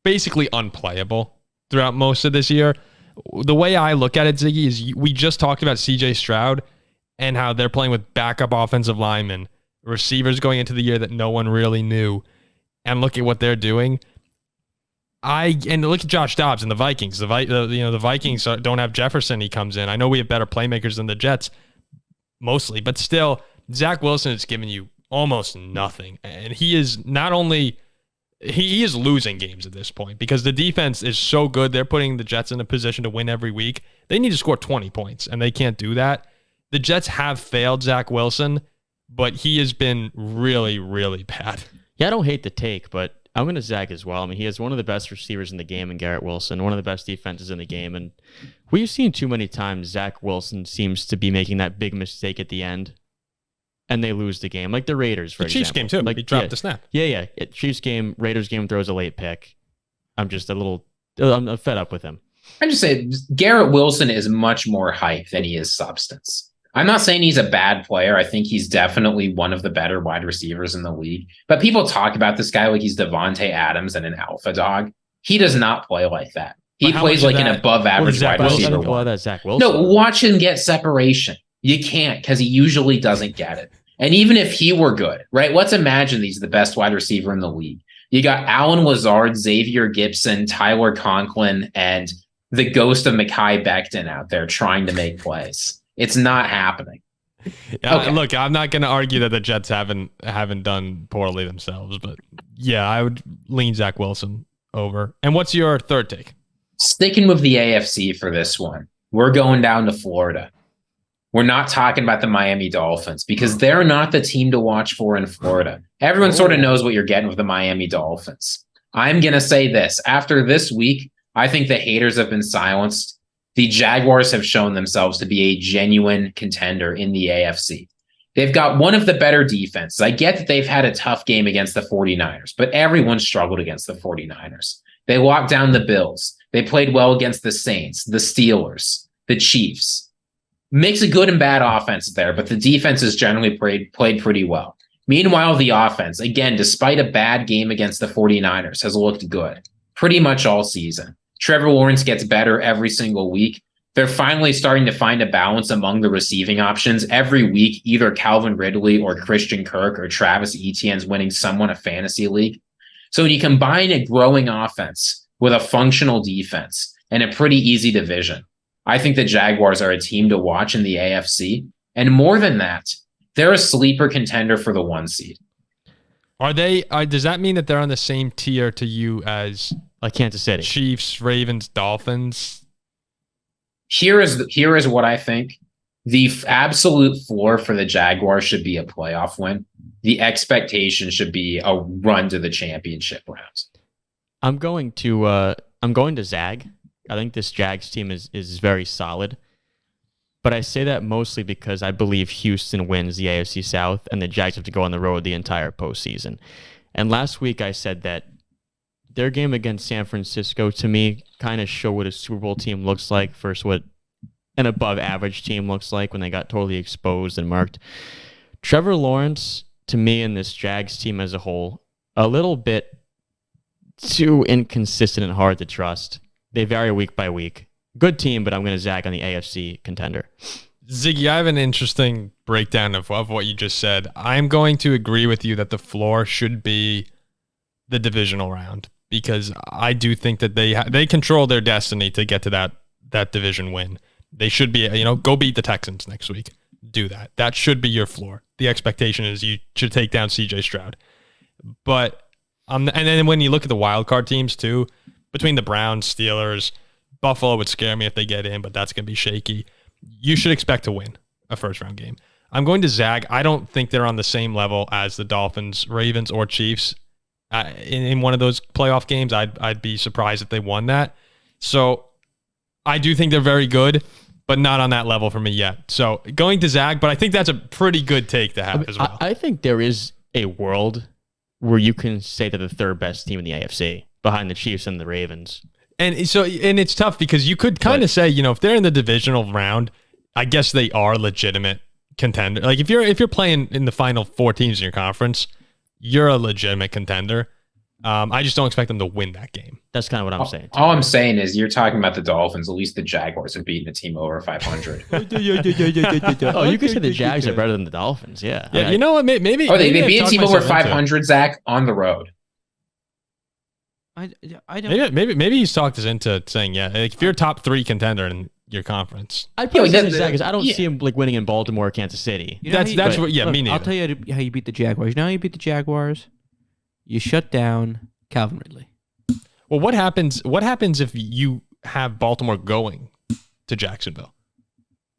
basically unplayable throughout most of this year. The way I look at it, Ziggy, is we just talked about CJ Stroud, and how they're playing with backup offensive linemen, receivers going into the year that no one really knew, and look at what they're doing. And look at Josh Dobbs and the Vikings. The Vikings don't have Jefferson. He comes in. I know we have better playmakers than the Jets, mostly, but still, Zach Wilson is giving you almost nothing, and he is not only he is losing games at this point because the defense is so good. They're putting the Jets in a position to win every week. They need to score 20 points, and they can't do that. The Jets have failed Zach Wilson, but he has been really, really bad. Yeah, I don't hate the take, but I'm going to Zach as well. I mean, he has one of the best receivers in the game in Garrett Wilson, one of the best defenses in the game. And we've seen too many times Zach Wilson seems to be making that big mistake at the end, and they lose the game. Like the Raiders, for example. The Chiefs game, too. Like, he dropped the snap. Yeah. Chiefs game, Raiders game, throws a late pick. I'm fed up with him. I just say Garrett Wilson is much more hype than he is substance. I'm not saying he's a bad player. I think he's definitely one of the better wide receivers in the league. But people talk about this guy like he's Devontae Adams and an alpha dog. He does not play like that. He plays like an above average wide receiver. Zach Wilson. No, watch him get separation. You can't because he usually doesn't get it. And even if he were good, right? Let's imagine he's the best wide receiver in the league. You got Alan Lazard, Xavier Gibson, Tyler Conklin, and the ghost of Mekhi Becton out there trying to make plays. It's not happening. Yeah, okay. Look, I'm not going to argue that the Jets haven't done poorly themselves, but yeah, I would lean Zach Wilson over. And what's your third take? Sticking with the AFC for this one, we're going down to Florida. We're not talking about the Miami Dolphins because they're not the team to watch for in Florida. Everyone sort of knows what you're getting with the Miami Dolphins. I'm going to say this. After this week, I think the haters have been silenced. The Jaguars have shown themselves to be a genuine contender in the AFC. They've got one of the better defenses. I get that they've had a tough game against the 49ers, but everyone struggled against the 49ers. They locked down the Bills. They played well against the Saints, the Steelers, the Chiefs. Makes a good and bad offense there, but the defense has generally played pretty well. Meanwhile, the offense, again, despite a bad game against the 49ers, has looked good pretty much all season. Trevor Lawrence gets better every single week. They're finally starting to find a balance among the receiving options. Every week, either Calvin Ridley or Christian Kirk or Travis Etienne's winning someone a fantasy league. So when you combine a growing offense with a functional defense and a pretty easy division, I think the Jaguars are a team to watch in the AFC. And more than that, they're a sleeper contender for the 1 seed. Are they? Does that mean that they're on the same tier to you as like Kansas City, Chiefs, Ravens, Dolphins? Here is what I think. The absolute floor for the Jaguars should be a playoff win. The expectation should be a run to the championship rounds. I'm going to Zag. I think this Jags team is very solid. But I say that mostly because I believe Houston wins the AFC South and the Jags have to go on the road the entire postseason. And last week I said that their game against San Francisco, to me, kind of show what a Super Bowl team looks like versus what an above-average team looks like when they got totally exposed and marked. Trevor Lawrence, to me, and this Jags team as a whole, a little bit too inconsistent and hard to trust. They vary week by week. Good team, but I'm going to zag on the AFC contender. Ziggy, I have an interesting breakdown of what you just said. I'm going to agree with you that the floor should be the divisional round because I do think that they control their destiny to get to that division win. They should be, go beat the Texans next week. Do that. That should be your floor. The expectation is you should take down CJ Stroud. But and then when you look at the wild card teams too, between the Browns, Steelers, Buffalo would scare me if they get in, but that's going to be shaky. You should expect to win a first-round game. I'm going to zag. I don't think they're on the same level as the Dolphins, Ravens, or Chiefs. In one of those playoff games, I'd be surprised if they won that. So I do think they're very good, but not on that level for me yet. So going to zag, but I think that's a pretty good take to have as well. I think there is a world where you can say that the third best team in the AFC behind the Chiefs and the Ravens. And it's tough because you could kind of say, if they're in the divisional round, I guess they are legitimate contender. Like if you're playing in the final 4 teams in your conference, you're a legitimate contender. I just don't expect them to win that game. That's kind of what I'm saying. All I'm saying is you're talking about the Dolphins. At least the Jaguars have beaten a team over 500. Oh, you could say the Jags are better than the Dolphins. Yeah. Yeah, you know what? Maybe. Oh, they maybe beat I've a team talked over myself into it. 500, Zach, on the road. I don't. Maybe he's talked us into saying, yeah, like if you're a top 3 contender in your conference. I'd probably Yeah, say like the Jags. I don't yeah. see him like winning in Baltimore or Kansas City. You know how That's you- what. Yeah, Look, me neither. I'll tell you how you beat the Jaguars. You know how you beat the Jaguars? You shut down Calvin Ridley. Well, what happens? What happens if you have Baltimore going to Jacksonville?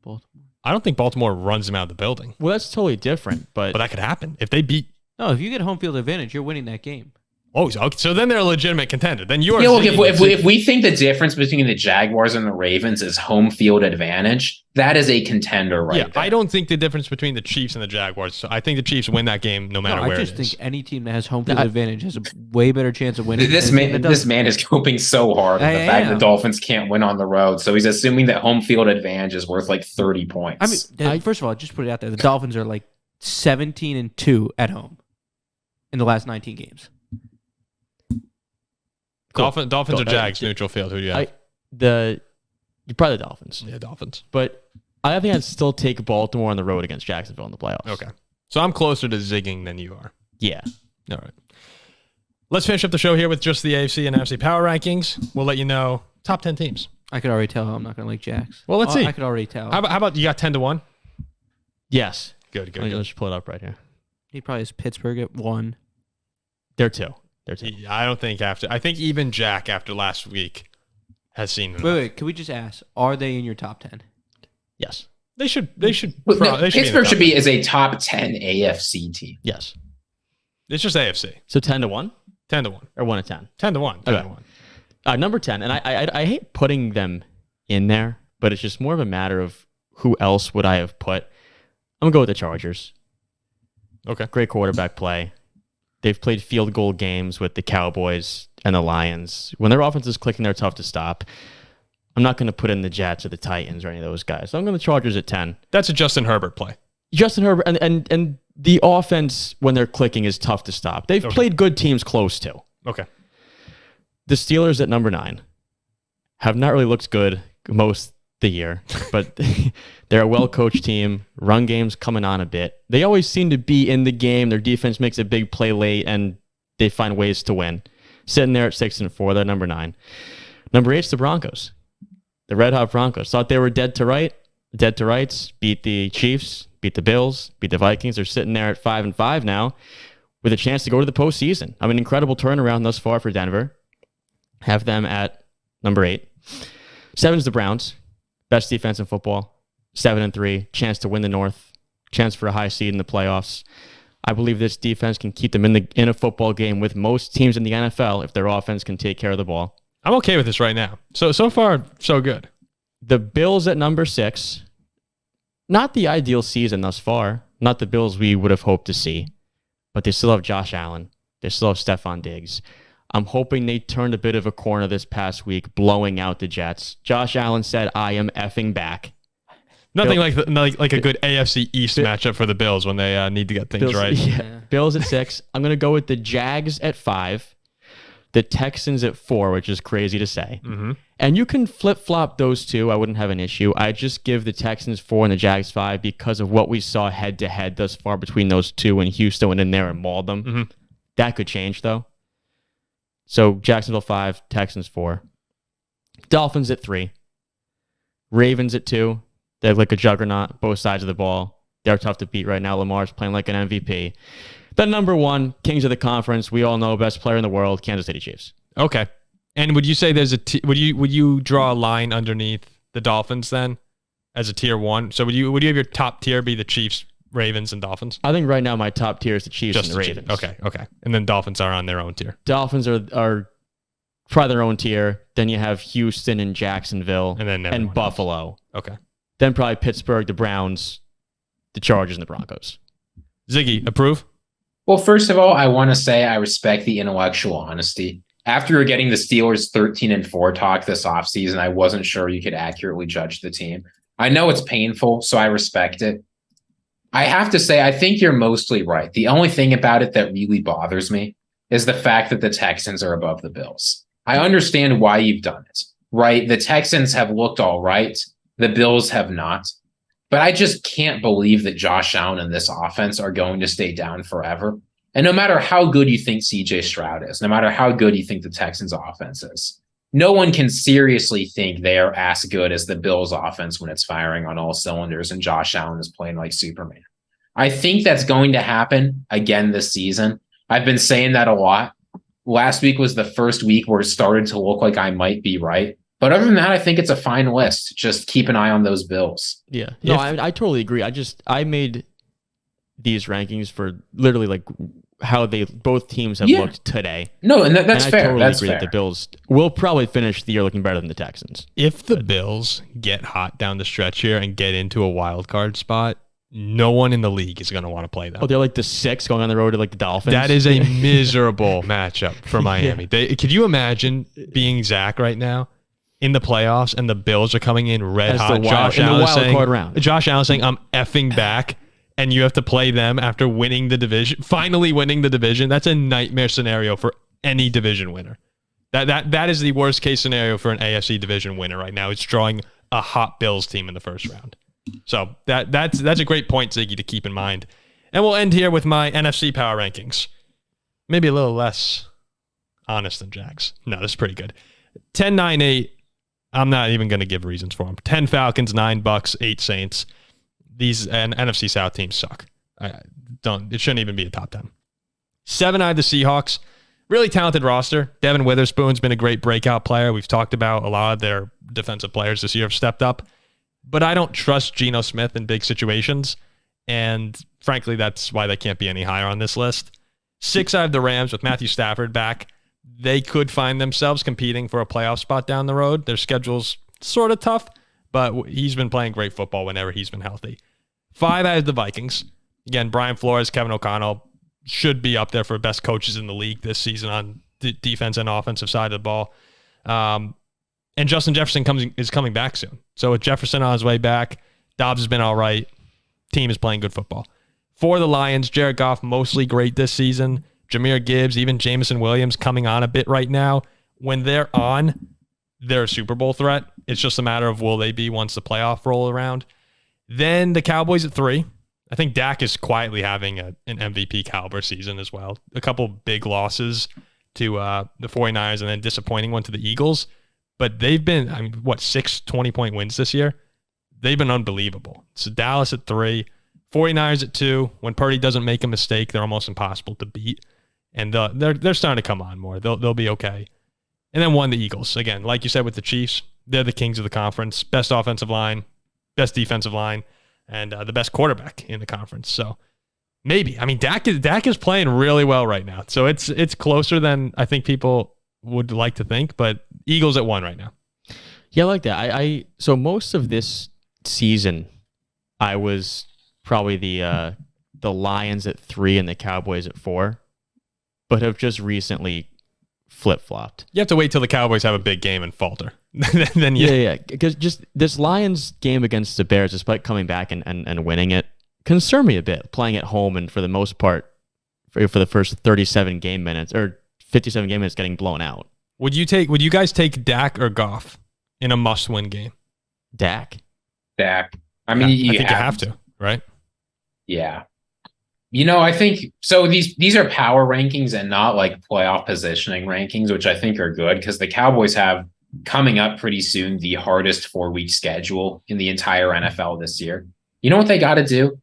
Baltimore. I don't think Baltimore runs them out of the building, Well, that's totally different. But but that could happen if they beat. No, if you get home field advantage, you're winning that game. Oh, so then they're a legitimate contender. Then you're. Yeah, look, if we think the difference between the Jaguars and the Ravens is home field advantage, that is a contender right there. I don't think the difference between the Chiefs and the Jaguars. So I think the Chiefs win that game no matter No, where I just it is. think any team that has home field advantage has a way better chance of winning. This than a team man, that this doesn't. man is hoping so hard on the I fact am. the Dolphins can't win on the road. So he's assuming that home field advantage is worth like 30 points. I mean, first of all, just put it out there. The Dolphins are like 17-2 at home in the last 19 games. Cool. Dolphins or Cool. Jags, neutral field. Who do you have? you're probably the Dolphins. Yeah, Dolphins. But I think I'd still take Baltimore on the road against Jacksonville in the playoffs. Okay. So I'm closer to zigging than you are. Yeah. All right. Let's finish up the show here with just the AFC and NFC Power Rankings. We'll let you know top 10 teams. I could already tell I'm not going to like Jax. Well, let's see. I could already tell. How about you got 10-1? Yes. Good. Let's just pull it up right here. He probably has Pittsburgh at 1. They're 2. I don't think I think even Jack after last week has seen enough. Wait. Can we just ask, are they in your top 10? Yes. They should. Well, no, they should Pittsburgh should be. be as a top 10 AFC team. Yes. It's just AFC. So 10-1 10-1. or 1-10. 10-1. 10-1. Number 10, and I hate putting them in there, but it's just more of a matter of who else would I have put. I'm going to go with the Chargers. Okay. Great quarterback play. They've played field goal games with the Cowboys and the Lions. When their offense is clicking, they're tough to stop. I'm not going to put in the Jets or the Titans or any of those guys. So I'm going to Chargers at 10. That's a Justin Herbert play. Justin Herbert and the offense, when they're clicking, is tough to stop. They've played good teams close to. Okay. The Steelers at number 9 have not really looked good most of the year, but they're a well-coached team. Run game's coming on a bit. They always seem to be in the game. Their defense makes a big play late, and they find ways to win. Sitting there at 6-4, they're number 9. Number 8's the Broncos. The Red Hot Broncos. Thought they were dead to rights. Beat the Chiefs, beat the Bills, beat the Vikings. They're sitting there at 5-5 now with a chance to go to the postseason. I mean, incredible turnaround thus far for Denver. Have them at number 8. 7's the Browns. Best defense in football. 7-3. Chance to win the North. Chance for a high seed in the playoffs. I believe this defense can keep them in a football game with most teams in the NFL if their offense can take care of the ball. I'm okay with this right now. So far, so good. The Bills at number 6. Not the ideal season thus far. Not the Bills we would have hoped to see. But they still have Josh Allen. They still have Stephon Diggs. I'm hoping they turned a bit of a corner this past week, blowing out the Jets. Josh Allen said, "I am effing back." Nothing like a good AFC East matchup for the Bills when they need to get things Bills, right. Yeah. Bills at 6. I'm going to go with the Jags at 5. The Texans at 4, which is crazy to say. Mm-hmm. And you can flip-flop those two. I wouldn't have an issue. I just give the Texans 4 and the Jags 5 because of what we saw head-to-head thus far between those two, and Houston went in there and mauled them. Mm-hmm. That could change, though. So Jacksonville 5, Texans 4. Dolphins at 3. Ravens at 2. They're like a juggernaut, both sides of the ball. They're tough to beat right now. Lamar's playing like an MVP. Then number 1, Kings of the Conference. We all know best player in the world, Kansas City Chiefs. Okay. And would you say there's would you draw a line underneath the Dolphins then as a tier 1? So would you have your top tier be the Chiefs, Ravens, and Dolphins? I think right now my top tier is the Chiefs Just and the Ravens. Okay. And then Dolphins are on their own tier. Dolphins are probably their own tier. Then you have Houston and Jacksonville And then everyone Buffalo. else. Okay. Then probably Pittsburgh, the Browns, the Chargers, and the Broncos. Ziggy, approve? Well, first of all, I want to say I respect the intellectual honesty. After getting the Steelers 13-4 talk this offseason, I wasn't sure you could accurately judge the team. I know it's painful, so I respect it. I have to say, I think you're mostly right. The only thing about it that really bothers me is the fact that the Texans are above the Bills. I understand why you've done it, right? The Texans have looked all right. The Bills have not. But I just can't believe that Josh Allen and this offense are going to stay down forever. And no matter how good you think CJ Stroud is, no matter how good you think the Texans offense is, no one can seriously think they are as good as the Bills offense when it's firing on all cylinders and Josh Allen is playing like Superman. I think that's going to happen again this season. I've been saying that a lot. Last week was the first week where it started to look like I might be right. But other than that, I think it's a fine list. Just keep an eye on those Bills. Yeah. No, I totally agree. I made these rankings for literally like how both teams have looked today. No, and that's fair. I totally that's agree fair. that the Bills will probably finish the year looking better than the Texans. If the Bills get hot down the stretch here and get into a wild card spot, no one in the league is going to want to play them. Oh, they're like the 6 going on the road to like the Dolphins. That is a miserable matchup for Miami. Could you imagine being Zach right now in the playoffs and the Bills are coming in red hot? Josh Allen saying, I'm effing back. And you have to play them after winning the division, finally winning the division. That's a nightmare scenario for any division winner. That is the worst case scenario for an AFC division winner right now. It's drawing a hot Bills team in the first round. So that's a great point, Ziggy, to keep in mind. And we'll end here with my NFC Power Rankings. Maybe a little less honest than Jack's. No, this is pretty good. 10, 9, 8. I'm not even going to give reasons for them. 10 Falcons, 9 Bucks, 8 Saints. These NFC South teams suck. It shouldn't even be a top 10. 7, I have the Seahawks. Really talented roster. Devin Witherspoon's been a great breakout player. We've talked about a lot of their defensive players this year have stepped up. But I don't trust Geno Smith in big situations. And frankly, that's why they can't be any higher on this list. 6, I have the Rams with Matthew Stafford back. They could find themselves competing for a playoff spot down the road. Their schedule's sort of tough, but he's been playing great football whenever he's been healthy. 5, I have the Vikings. Again, Brian Flores, Kevin O'Connell should be up there for best coaches in the league this season on the defense and offensive side of the ball. And Justin Jefferson is coming back soon. So with Jefferson on his way back, Dobbs has been all right. Team is playing good football. For the Lions, Jared Goff mostly great this season. Jahmyr Gibbs, even Jameson Williams coming on a bit right now. When they're on, they're a Super Bowl threat. It's just a matter of will they be once the playoff roll around. Then the Cowboys at 3. I think Dak is quietly having an MVP caliber season as well. A couple big losses to the 49ers and then a disappointing one to the Eagles. But they've been, 6 20-point wins this year? They've been unbelievable. So Dallas at 3, 49ers at 2. When Purdy doesn't make a mistake, they're almost impossible to beat. And they're starting to come on more. They'll be okay. And then 1, the Eagles. Again, like you said with the Chiefs, they're the kings of the conference. Best offensive line, best defensive line, and the best quarterback in the conference. So maybe. Dak is playing really well right now. So it's closer than I think people would like to think, but Eagles at 1 right now. Yeah, I like that. So most of this season, I was probably the Lions at 3 and the Cowboys at 4, but have just recently flip-flopped. You have to wait till the Cowboys have a big game and falter. Then Yeah. Because just this Lions game against the Bears, despite coming back and winning it, concerned me a bit. Playing at home and for the most part, for the first 37 game minutes or 57 game minutes, getting blown out. Would you guys take Dak or Goff in a must-win game? Dak. I think you have to, right? Yeah. I think so. These are power rankings and not like playoff positioning rankings, which I think are good because the Cowboys have coming up pretty soon the hardest 4-week schedule in the entire NFL this year. You know what they got to do?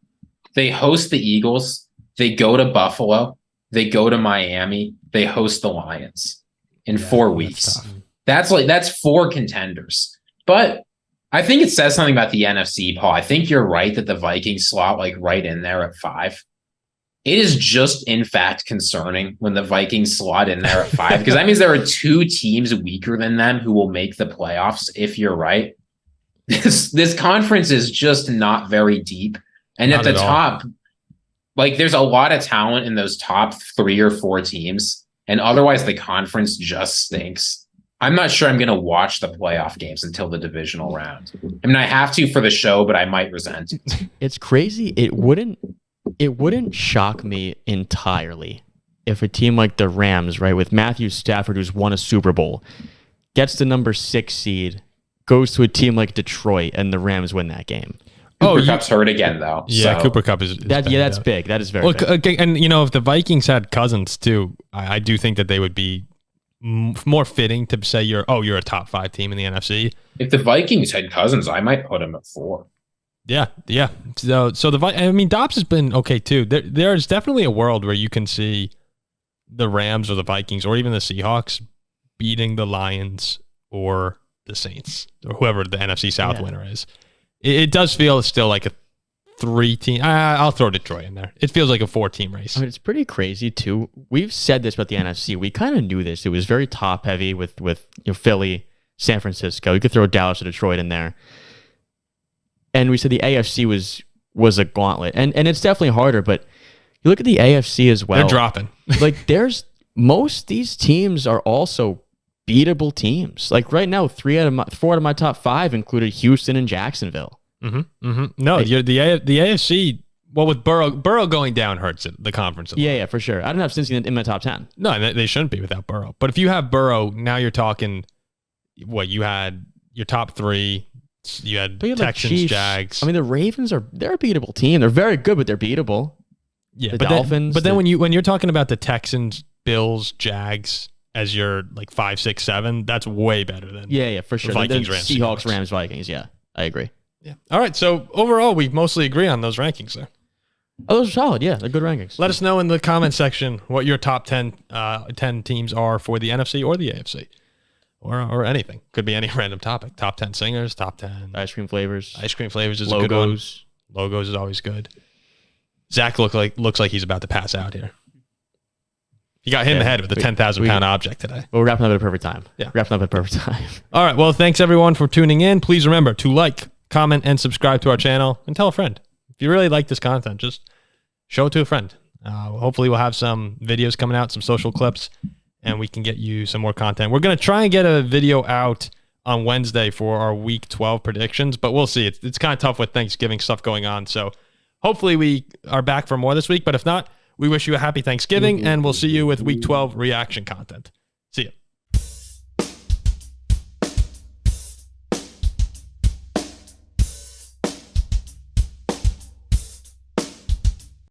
They host the Eagles. They go to Buffalo. They go to Miami. They host the Lions in 4 weeks. That's 4 contenders. But I think it says something about the NFC, Paul. I think you're right that the Vikings slot like right in there at 5. It is just, in fact, concerning when the Vikings slot in there at 5, because that means there are 2 teams weaker than them who will make the playoffs, if you're right. This conference is just not very deep. And Not at the at all. top, there's a lot of talent in those top 3 or 4 teams, and otherwise the conference just stinks. I'm not sure I'm going to watch the playoff games until the divisional round. I have to for the show, but I might resent it. It's crazy. It wouldn't shock me entirely if a team like the Rams, right, with Matthew Stafford, who's won a Super Bowl, gets the number 6 seed, goes to a team like Detroit, and the Rams win that game. Cooper Kupp's hurt again, though. Yeah, so. Cooper Kupp is that's big. That is very big. Okay, and if the Vikings had Cousins too, I do think that they would be more fitting to say you're a top 5 team in the NFC. If the Vikings had Cousins, I might put him at 4. Yeah. So Dobbs has been okay too. There's definitely a world where you can see the Rams or the Vikings or even the Seahawks beating the Lions or the Saints or whoever the NFC South winner is. It does feel still like a 3-team. I'll throw Detroit in there. It feels like a 4-team race. I mean, it's pretty crazy too. We've said this about the NFC. We kind of knew this. It was very top heavy with Philly, San Francisco. You could throw Dallas or Detroit in there. And we said the AFC was a gauntlet. And it's definitely harder, but you look at the AFC as well. They're dropping. Like most these teams are also beatable teams. Like right now, 4 out of my top 5 included Houston and Jacksonville. No, the AFC. Well, with Burrow going down hurts it, the conference. Yeah, for sure. I don't have Cincinnati in my top 10. No, they shouldn't be without Burrow. But if you have Burrow, now you're talking. What you had your top 3. You had Texans, Chiefs, Jags. I mean, the Ravens they're a beatable team. They're very good, but they're beatable. Yeah, the Dolphins. But then when you're talking about the Texans, Bills, Jags as your like 5, 6, 7, that's way better than for sure. Vikings, Rams, Seahawks, Rams, Vikings. Yeah, I agree. Yeah. All right. So overall, we mostly agree on those rankings there. Oh, those are solid. Yeah, they're good rankings. Let us know in the comment section what your top 10 teams are for the NFC or the AFC. Or anything. Could be any random topic. Top 10 singers, top 10 ice cream flavors. Ice cream flavors is logos. a good one. Logos is always good. Zach looks like he's about to pass out here. He got hit in the head with a 10,000-pound object today. Well, we're wrapping up at a perfect time. Yeah. Wrapping up at a perfect time. All right. Well, thanks everyone for tuning in. Please remember to like, comment, and subscribe to our channel and tell a friend. If you really like this content, just show it to a friend. Hopefully we'll have some videos coming out, some social clips, and we can get you some more content. We're going to try and get a video out on Wednesday for our Week 12 predictions, but we'll see. It's kind of tough with Thanksgiving stuff going on. So hopefully we are back for more this week, but if not, we wish you a happy Thanksgiving, and we'll see you with Week 12 reaction content.